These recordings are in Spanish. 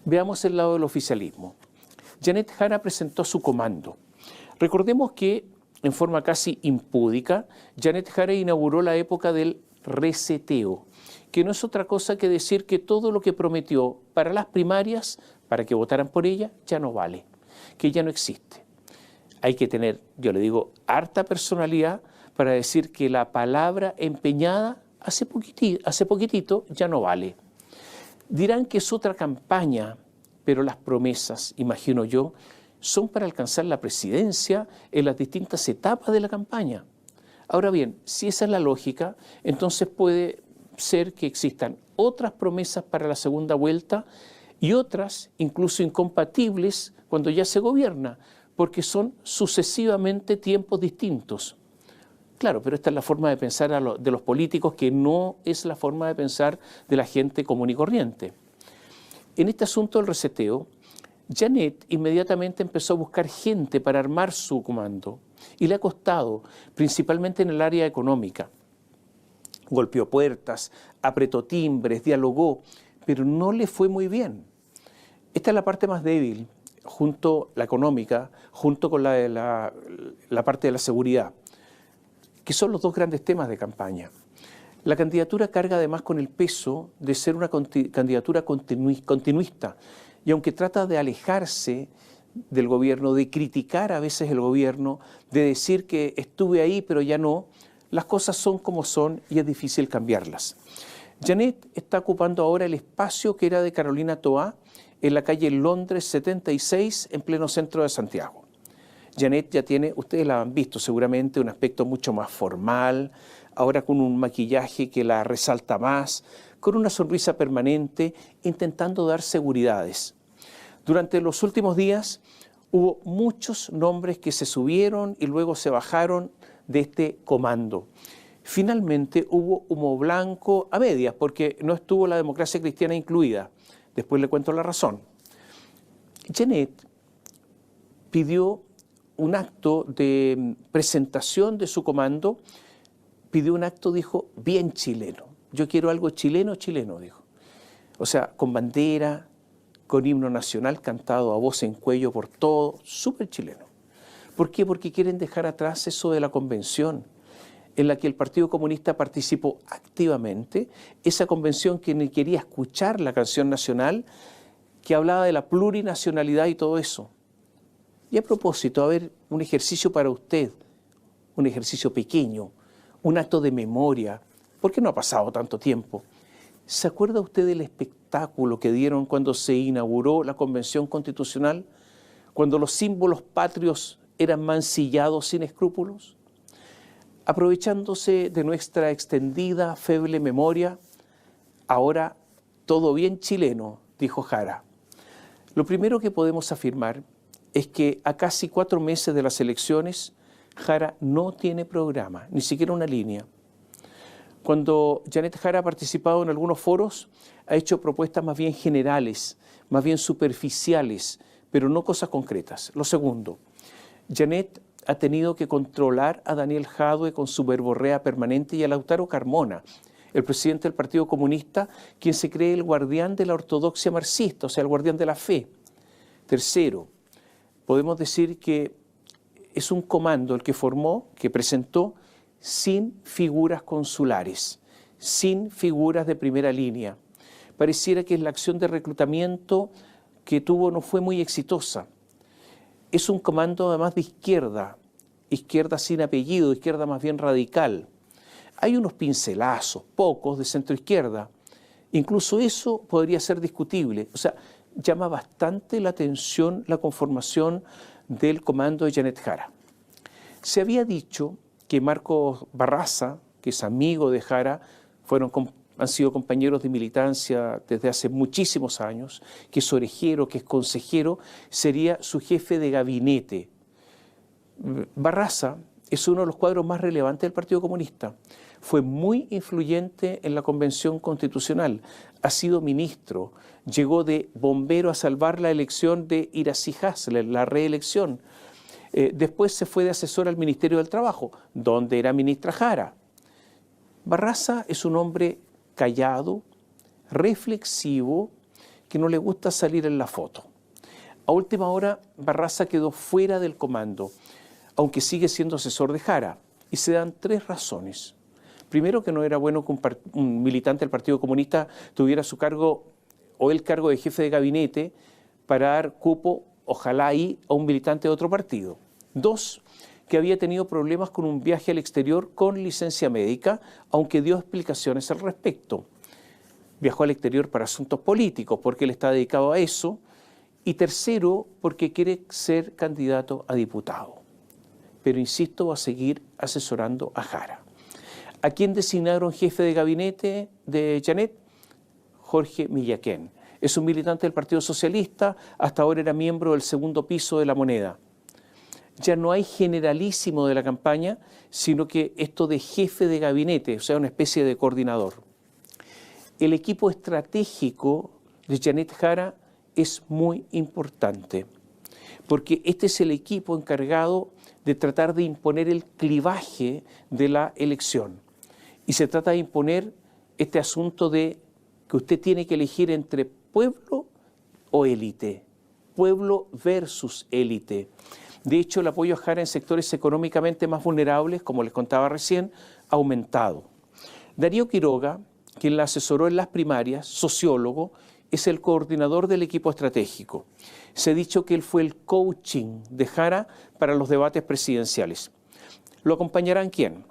Veamos el lado del oficialismo. Janet Jara presentó su comando. Recordemos que, en forma casi impúdica, Janet Jara inauguró la época del reseteo, que no es otra cosa que decir que todo lo que prometió para las primarias, para que votaran por ella, ya no vale, que ya no existe. Hay que tener, yo le digo, harta personalidad para decir que la palabra empeñada hace poquitito ya no vale. Dirán que es otra campaña, pero las promesas, imagino yo, son para alcanzar la presidencia en las distintas etapas de la campaña. Ahora bien, si esa es la lógica, entonces puede ser que existan otras promesas para la segunda vuelta y otras incluso incompatibles cuando ya se gobierna, porque son sucesivamente tiempos distintos. Claro, pero esta es la forma de pensar de los políticos, que no es la forma de pensar de la gente común y corriente. En este asunto del reseteo, Janet inmediatamente empezó a buscar gente para armar su comando y le ha costado, principalmente en el área económica. Golpeó puertas, apretó timbres, dialogó, pero no le fue muy bien. Esta es la parte más débil, la económica, junto con la parte de la seguridad, que son los dos grandes temas de campaña. La candidatura carga además con el peso de ser una candidatura continuista, y aunque trata de alejarse del gobierno, de criticar a veces el gobierno, de decir que estuve ahí pero ya no, las cosas son como son y es difícil cambiarlas. Janet está ocupando ahora el espacio que era de Carolina Toá en la calle Londres 76 en pleno centro de Santiago. Janet ya tiene, ustedes la han visto seguramente, un aspecto mucho más formal, ahora con un maquillaje que la resalta más, con una sonrisa permanente, intentando dar seguridades. Durante los últimos días hubo muchos nombres que se subieron y luego se bajaron de este comando. Finalmente hubo humo blanco a medias, porque no estuvo la Democracia Cristiana incluida. Después le cuento la razón. Janet pidió un acto de presentación de su comando, pidió un acto, dijo, bien chileno. Yo quiero algo chileno, dijo. O sea, con bandera, con himno nacional cantado a voz en cuello por todo, súper chileno. ¿Por qué? Porque quieren dejar atrás eso de la convención, en la que el Partido Comunista participó activamente, esa convención que ni quería escuchar la canción nacional, que hablaba de la plurinacionalidad y todo eso. Y a propósito, a ver, un ejercicio para usted, un ejercicio pequeño, un acto de memoria, porque no ha pasado tanto tiempo. ¿Se acuerda usted del espectáculo que dieron cuando se inauguró la Convención Constitucional? Cuando los símbolos patrios eran mancillados sin escrúpulos. Aprovechándose de nuestra extendida, feble memoria, ahora todo bien chileno, dijo Jara. Lo primero que podemos afirmar es que a casi 4 meses de las elecciones, Jara no tiene programa, ni siquiera una línea. Cuando Janet Jara ha participado en algunos foros, ha hecho propuestas más bien generales, más bien superficiales, pero no cosas concretas. Lo segundo, Janet ha tenido que controlar a Daniel Jadue con su verborrea permanente y a Lautaro Carmona, el presidente del Partido Comunista, quien se cree el guardián de la ortodoxia marxista, o sea, el guardián de la fe. Tercero, podemos decir que es un comando el que formó, que presentó, sin figuras consulares, sin figuras de primera línea. Pareciera que la acción de reclutamiento que tuvo no fue muy exitosa. Es un comando además de izquierda, izquierda sin apellido, izquierda más bien radical. Hay unos pincelazos, pocos, de centroizquierda. Incluso eso podría ser discutible. O sea, llama bastante la atención la conformación del comando de Janet Jara. Se había dicho que Marcos Barraza, que es amigo de Jara, han sido compañeros de militancia desde hace muchísimos años, que es orejero, que es consejero, sería su jefe de gabinete. Barraza es uno de los cuadros más relevantes del Partido Comunista. Fue muy influyente en la Convención Constitucional, ha sido ministro, llegó de bombero a salvar la elección de Iracy Hasler, la reelección. Después se fue de asesor al Ministerio del Trabajo, donde era ministra Jara. Barraza es un hombre callado, reflexivo, que no le gusta salir en la foto. A última hora, Barraza quedó fuera del comando, aunque sigue siendo asesor de Jara, y se dan 3 razones. Primero, que no era bueno que un militante del Partido Comunista tuviera su cargo o el cargo de jefe de gabinete para dar cupo, ojalá ahí, a un militante de otro partido. 2, que había tenido problemas con un viaje al exterior con licencia médica, aunque dio explicaciones al respecto. Viajó al exterior para asuntos políticos, porque él está dedicado a eso. Y tercero, porque quiere ser candidato a diputado. Pero insisto, va a seguir asesorando a Jara. ¿A quién designaron jefe de gabinete de Janet? Jorge Millaquén. Es un militante del Partido Socialista, hasta ahora era miembro del segundo piso de La Moneda. Ya no hay generalísimo de la campaña, sino que esto de jefe de gabinete, o sea, una especie de coordinador. El equipo estratégico de Janet Jara es muy importante, porque este es el equipo encargado de tratar de imponer el clivaje de la elección. Y se trata de imponer este asunto de que usted tiene que elegir entre pueblo o élite, pueblo versus élite. De hecho, el apoyo a Jara en sectores económicamente más vulnerables, como les contaba recién, ha aumentado. Darío Quiroga, quien la asesoró en las primarias, sociólogo, es el coordinador del equipo estratégico. Se ha dicho que él fue el coaching de Jara para los debates presidenciales. ¿Lo acompañarán quién?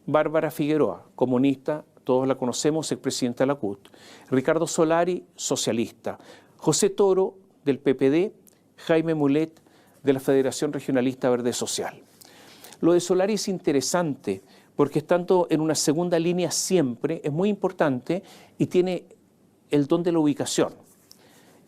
Bárbara Figueroa, comunista, todos la conocemos, expresidenta de la CUT. Ricardo Solari, socialista. José Toro, del PPD. Jaime Mulet, de la Federación Regionalista Verde Social. Lo de Solari es interesante porque estando en una segunda línea siempre es muy importante y tiene el don de la ubicación.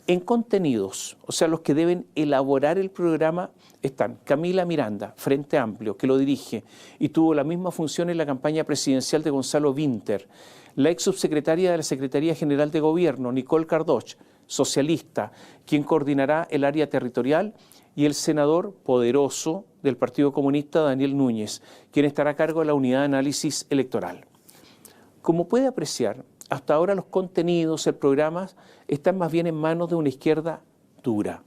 En contenidos, o sea, los que deben elaborar el programa, están Camila Miranda, Frente Amplio, que lo dirige y tuvo la misma función en la campaña presidencial de Gonzalo Vinter, la ex subsecretaria de la Secretaría General de Gobierno, Nicole Cardoch, socialista, quien coordinará el área territorial, y el senador poderoso del Partido Comunista, Daniel Núñez, quien estará a cargo de la unidad de análisis electoral. Como puede apreciar, hasta ahora los contenidos, el programa, están más bien en manos de una izquierda dura.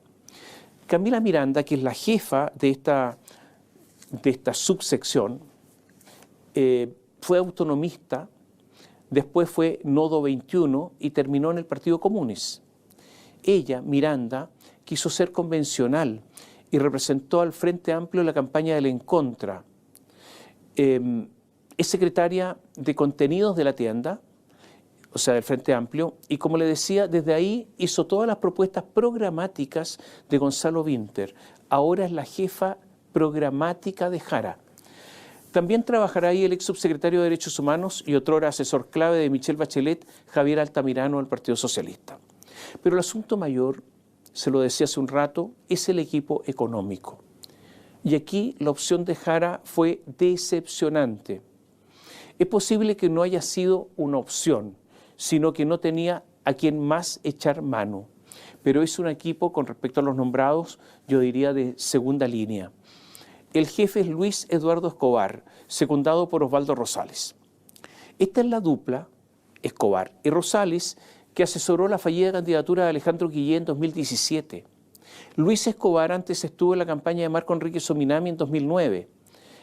Camila Miranda, que es la jefa de esta subsección, fue autonomista, después fue Nodo 21 y terminó en el Partido Comunes. Ella, Miranda, quiso ser convencional y representó al Frente Amplio en la campaña del En Contra. Es secretaria de contenidos de la tienda, o sea, del Frente Amplio, y como le decía, desde ahí hizo todas las propuestas programáticas de Gonzalo Vinter. Ahora es la jefa programática de Jara. También trabajará ahí el ex subsecretario de Derechos Humanos y otrora asesor clave de Michelle Bachelet, Javier Altamirano, del Partido Socialista. Pero el asunto mayor, se lo decía hace un rato, es el equipo económico. Y aquí la opción de Jara fue decepcionante. Es posible que no haya sido una opción, sino que no tenía a quien más echar mano. Pero es un equipo, con respecto a los nombrados, yo diría de segunda línea. El jefe es Luis Eduardo Escobar, secundado por Osvaldo Rosales. Esta es la dupla, Escobar y Rosales, que asesoró la fallida candidatura de Alejandro Guillén en 2017. Luis Escobar antes estuvo en la campaña de Marco Enrique Sominami en 2009.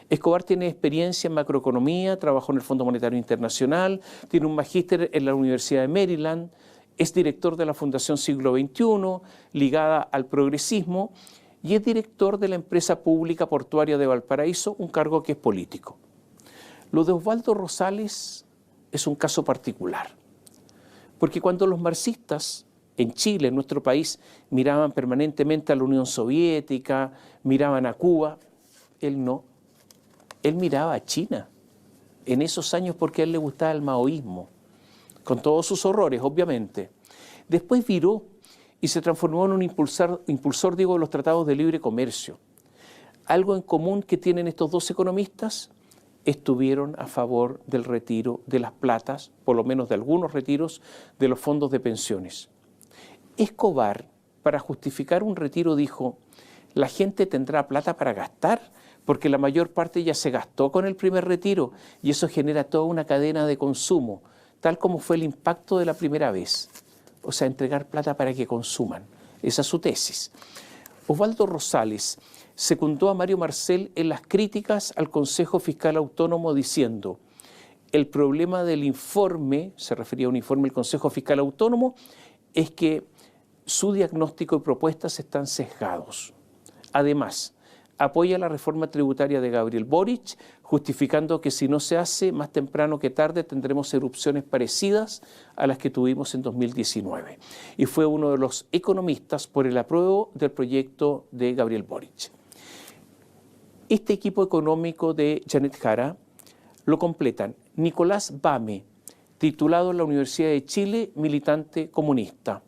Escobar tiene experiencia en macroeconomía, trabajó en el Fondo Monetario Internacional, tiene un magíster en la Universidad de Maryland, es director de la Fundación Siglo XXI, ligada al progresismo, y es director de la empresa pública portuaria de Valparaíso, un cargo que es político. Lo de Osvaldo Rosales es un caso particular, porque cuando los marxistas en Chile, en nuestro país, miraban permanentemente a la Unión Soviética, miraban a Cuba, él no. Él miraba a China en esos años porque a él le gustaba el maoísmo, con todos sus horrores, obviamente. Después viró y se transformó en un impulsor de los tratados de libre comercio. Algo en común que tienen estos dos economistas, estuvieron a favor del retiro de las platas, por lo menos de algunos retiros, de los fondos de pensiones. Escobar, para justificar un retiro, dijo: la gente tendrá plata para gastar, porque la mayor parte ya se gastó con el primer retiro y eso genera toda una cadena de consumo, tal como fue el impacto de la primera vez. o sea, entregar plata para que consuman. Esa es su tesis. Osvaldo Rosales secundó a Mario Marcel en las críticas al Consejo Fiscal Autónomo diciendo: el problema del informe, se refería a un informe del Consejo Fiscal Autónomo, es que su diagnóstico y propuestas están sesgados. Además, apoya la reforma tributaria de Gabriel Boric, justificando que si no se hace, más temprano que tarde tendremos erupciones parecidas a las que tuvimos en 2019. Y fue uno de los economistas por el apruebo del proyecto de Gabriel Boric. Este equipo económico de Janet Jara lo completan Nicolás Bame, titulado en la Universidad de Chile, militante comunista.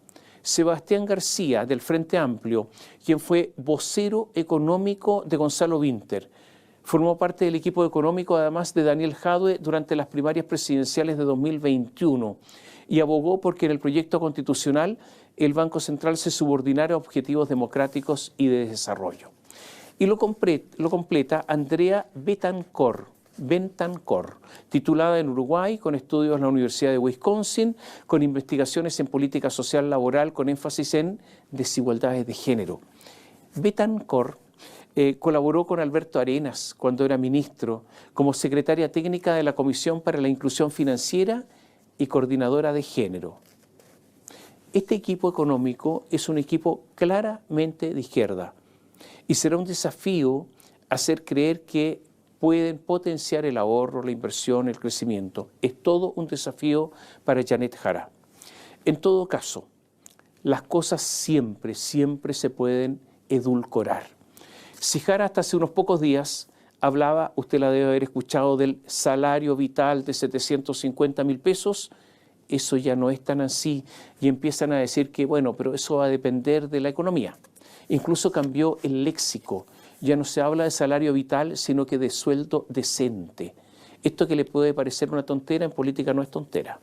Sebastián García, del Frente Amplio, quien fue vocero económico de Gonzalo Winter. Formó parte del equipo económico, además, de Daniel Jadue durante las primarias presidenciales de 2021 y abogó porque en el proyecto constitucional el Banco Central se subordinara a objetivos democráticos y de desarrollo. Y lo completa Andrea Betancor, titulada en Uruguay, con estudios en la Universidad de Wisconsin, con investigaciones en política social laboral, con énfasis en desigualdades de género. Betancor colaboró con Alberto Arenas cuando era ministro, como secretaria técnica de la Comisión para la Inclusión Financiera y coordinadora de género. Este equipo económico es un equipo claramente de izquierda y será un desafío hacer creer que pueden potenciar el ahorro, la inversión, el crecimiento. Es todo un desafío para Janet Jara. En todo caso, las cosas siempre se pueden edulcorar. Si Jara hasta hace unos pocos días hablaba, usted la debe haber escuchado, del salario vital de 750.000 pesos, eso ya no es tan así y empiezan a decir que, bueno, pero eso va a depender de la economía. Incluso cambió el léxico. Ya no se habla de salario vital, sino que de sueldo decente. Esto que le puede parecer una tontera, en política no es tontera.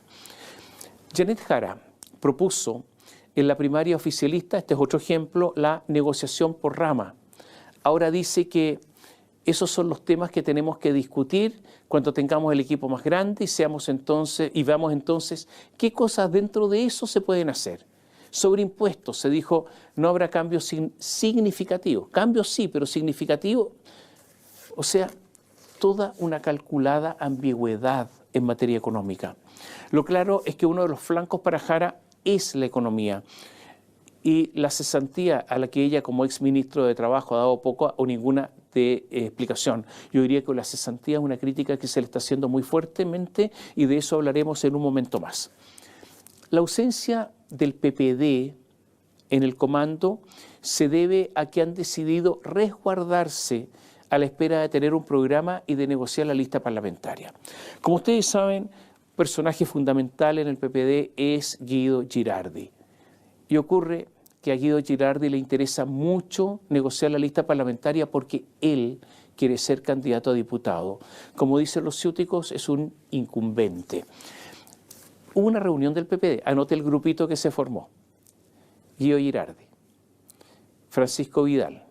Janet Jara propuso en la primaria oficialista, este es otro ejemplo, la negociación por rama. Ahora dice que esos son los temas que tenemos que discutir cuando tengamos el equipo más grande y veamos entonces qué cosas dentro de eso se pueden hacer. Sobre impuestos se dijo no habrá cambios significativos. Cambios sí, pero significativos. O sea, toda una calculada ambigüedad en materia económica. Lo claro es que uno de los flancos para Jara es la economía. Y la cesantía a la que ella como exministro de Trabajo ha dado poco o ninguna de explicación. Yo diría que la cesantía es una crítica que se le está haciendo muy fuertemente y de eso hablaremos en un momento más. La ausencia del PPD en el comando se debe a que han decidido resguardarse a la espera de tener un programa y de negociar la lista parlamentaria. Como ustedes saben, personaje fundamental en el PPD es Guido Girardi. Y ocurre que a Guido Girardi le interesa mucho negociar la lista parlamentaria porque él quiere ser candidato a diputado. Como dicen los ciúticos, es un incumbente. Hubo una reunión del PPD, anote el grupito que se formó. Guido Girardi, Francisco Vidal,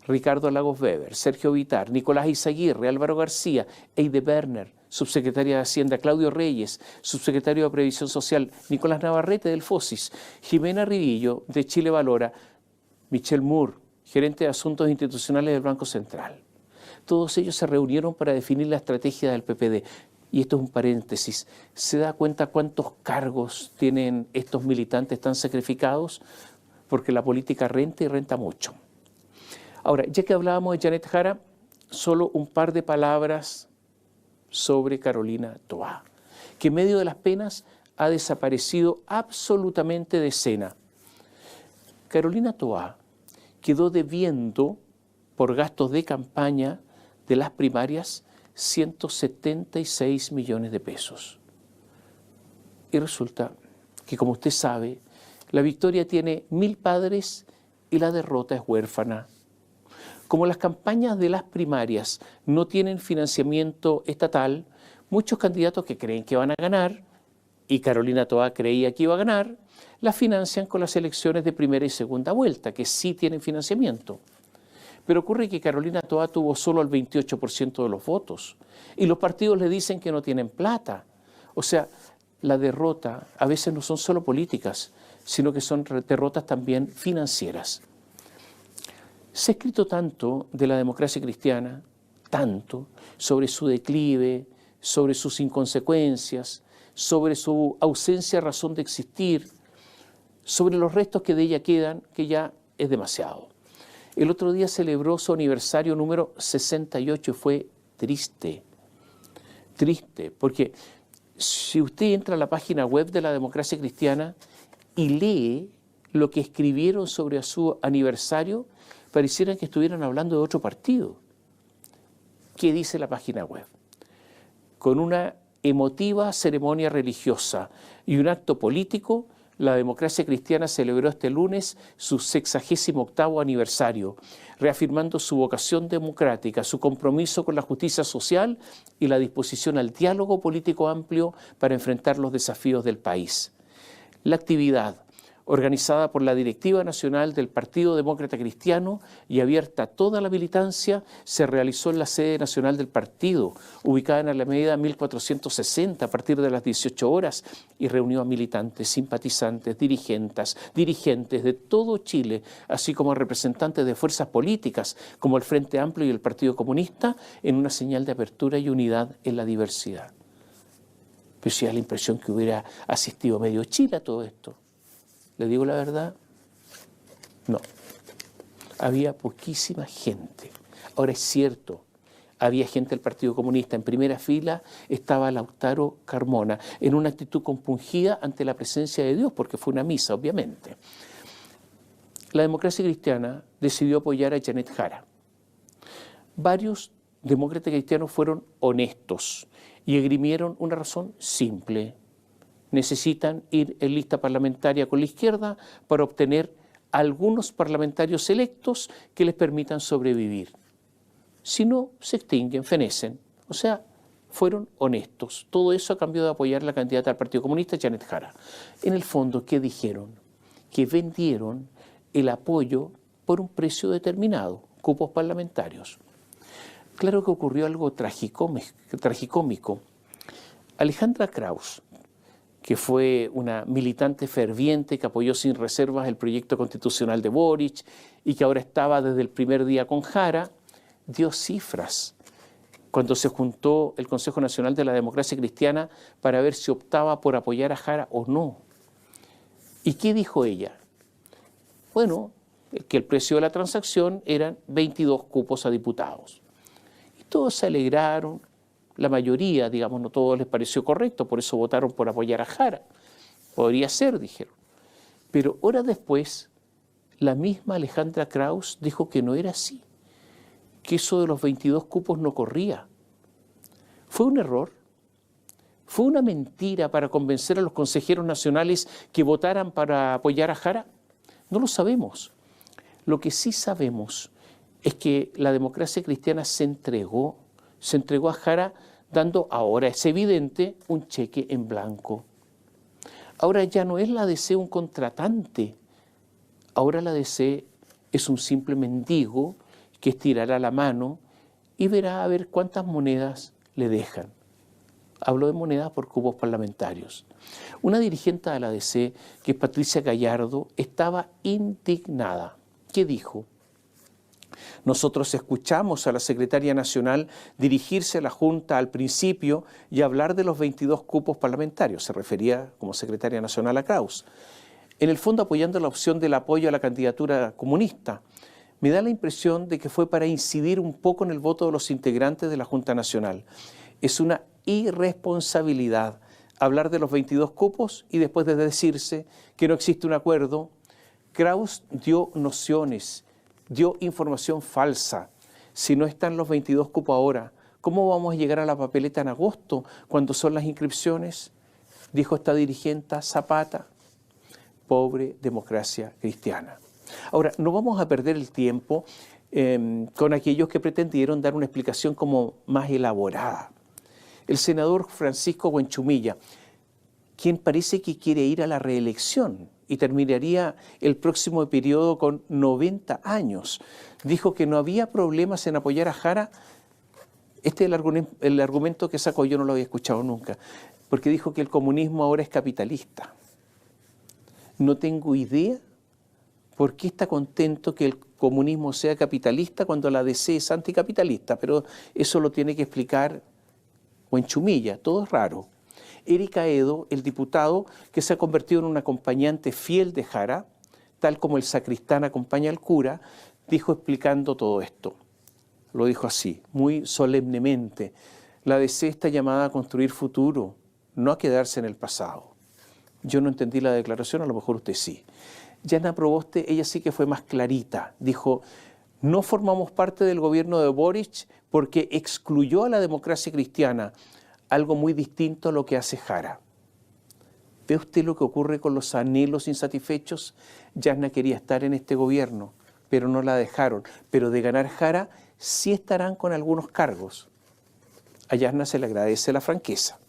Ricardo Lagos Weber, Sergio Vitar, Nicolás Izaguirre, Álvaro García, Eide Berner, subsecretaria de Hacienda, Claudio Reyes, subsecretario de Previsión Social, Nicolás Navarrete del FOSIS, Jimena Rivillo de Chile Valora, Michel Moore, gerente de Asuntos Institucionales del Banco Central. Todos ellos se reunieron para definir la estrategia del PPD. Y esto es un paréntesis. ¿Se da cuenta cuántos cargos tienen estos militantes tan sacrificados? Porque la política renta y renta mucho. Ahora, ya que hablábamos de Janet Jara, solo un par de palabras sobre Carolina Toá, que en medio de las penas ha desaparecido absolutamente de escena. Carolina Toá quedó debiendo por gastos de campaña de las primarias 176 millones de pesos. Y resulta que, como usted sabe, la victoria tiene 1000 padres y la derrota es huérfana. Como las campañas de las primarias no tienen financiamiento estatal, muchos candidatos que creen que van a ganar, y Carolina Toá creía que iba a ganar, las financian con las elecciones de primera y segunda vuelta, que sí tienen financiamiento. Pero ocurre que Carolina Toá tuvo solo el 28% de los votos y los partidos le dicen que no tienen plata. O sea, la derrota a veces no son solo políticas, sino que son derrotas también financieras. Se ha escrito tanto de la democracia cristiana, tanto, sobre su declive, sobre sus inconsecuencias, sobre su ausencia de razón de existir, sobre los restos que de ella quedan, que ya es demasiado. El otro día celebró su aniversario número 68 y fue triste, porque si usted entra a la página web de la democracia cristiana y lee lo que escribieron sobre su aniversario, pareciera que estuvieran hablando de otro partido. ¿Qué dice la página web? Con una emotiva ceremonia religiosa y un acto político, la democracia cristiana celebró este lunes su 68º aniversario, reafirmando su vocación democrática, su compromiso con la justicia social y la disposición al diálogo político amplio para enfrentar los desafíos del país. La actividad, organizada por la Directiva Nacional del Partido Demócrata Cristiano y abierta a toda la militancia, se realizó en la sede nacional del partido, ubicada en Alameda 1460 a partir de las 18 horas, y reunió a militantes, simpatizantes, dirigentes de todo Chile, así como a representantes de fuerzas políticas como el Frente Amplio y el Partido Comunista, en una señal de apertura y unidad en la diversidad. Pero si da la impresión que hubiera asistido medio Chile a todo esto. ¿Le digo la verdad? No. Había poquísima gente. Ahora es cierto, había gente del Partido Comunista. En primera fila estaba Lautaro Carmona, en una actitud compungida ante la presencia de Dios, porque fue una misa, obviamente. La democracia cristiana decidió apoyar a Janet Jara. Varios demócratas cristianos fueron honestos y esgrimieron una razón simple. Necesitan ir en lista parlamentaria con la izquierda para obtener algunos parlamentarios electos que les permitan sobrevivir. Si no, se extinguen, fenecen. O sea, fueron honestos. Todo eso a cambio de apoyar a la candidata del Partido Comunista, Janet Jara. En el fondo, ¿qué dijeron? Que vendieron el apoyo por un precio determinado, cupos parlamentarios. Claro que ocurrió algo tragicómico. Alejandra Krauss, que fue una militante ferviente que apoyó sin reservas el proyecto constitucional de Boric y que ahora estaba desde el primer día con Jara, dio cifras cuando se juntó el Consejo Nacional de la Democracia Cristiana para ver si optaba por apoyar a Jara o no. ¿Y qué dijo ella? Bueno, que el precio de la transacción eran 22 cupos a diputados. Y todos se alegraron. La mayoría, digamos, no todos les pareció correcto, por eso votaron por apoyar a Jara. Podría ser, dijeron. Pero horas después, la misma Alejandra Krauss dijo que no era así, que eso de los 22 cupos no corría. ¿Fue un error? ¿Fue una mentira para convencer a los consejeros nacionales que votaran para apoyar a Jara? No lo sabemos. Lo que sí sabemos es que la democracia cristiana se entregó a Jara dando, ahora es evidente, un cheque en blanco. Ahora ya no es la DC un contratante, ahora la DC es un simple mendigo que estirará la mano y verá a ver cuántas monedas le dejan. Hablo de monedas por cupos parlamentarios. Una dirigente de la DC, que es Patricia Gallardo, estaba indignada. ¿Qué dijo? Nosotros escuchamos a la secretaria nacional dirigirse a la Junta al principio y hablar de los 22 cupos parlamentarios. Se refería como secretaria nacional a Krauss. En el fondo apoyando la opción del apoyo a la candidatura comunista. Me da la impresión de que fue para incidir un poco en el voto de los integrantes de la Junta Nacional. Es una irresponsabilidad hablar de los 22 cupos y después de decirse que no existe un acuerdo. Krauss dio nociones, dio información falsa. Si no están los 22 cupos ahora, ¿cómo vamos a llegar a la papeleta en agosto cuando son las inscripciones? Dijo esta dirigente Zapata. Pobre democracia cristiana. Ahora, no vamos a perder el tiempo con aquellos que pretendieron dar una explicación como más elaborada. El senador Francisco Buenchumilla, quien parece que quiere ir a la reelección y terminaría el próximo periodo con 90 años, dijo que no había problemas en apoyar a Jara. Este es el argumento que sacó, yo no lo había escuchado nunca. porque dijo que el comunismo ahora es capitalista. No tengo idea por qué está contento que el comunismo sea capitalista cuando la DC es anticapitalista, pero eso lo tiene que explicar Huenchumilla, todo es raro. Erika Edo, el diputado que se ha convertido en un acompañante fiel de Jara, tal como el sacristán acompaña al cura, dijo explicando todo esto. Lo dijo así, muy solemnemente. La DC está llamada a construir futuro, no a quedarse en el pasado. Yo no entendí la declaración, a lo mejor usted sí. Yana Proboste, ella sí que fue más clarita. Dijo, no formamos parte del gobierno de Boric porque excluyó a la democracia cristiana, algo muy distinto a lo que hace Jara. ¿Ve usted lo que ocurre con los anhelos insatisfechos? Yana quería estar en este gobierno, pero no la dejaron. Pero de ganar Jara, sí estarán con algunos cargos. A Yana se le agradece la franqueza.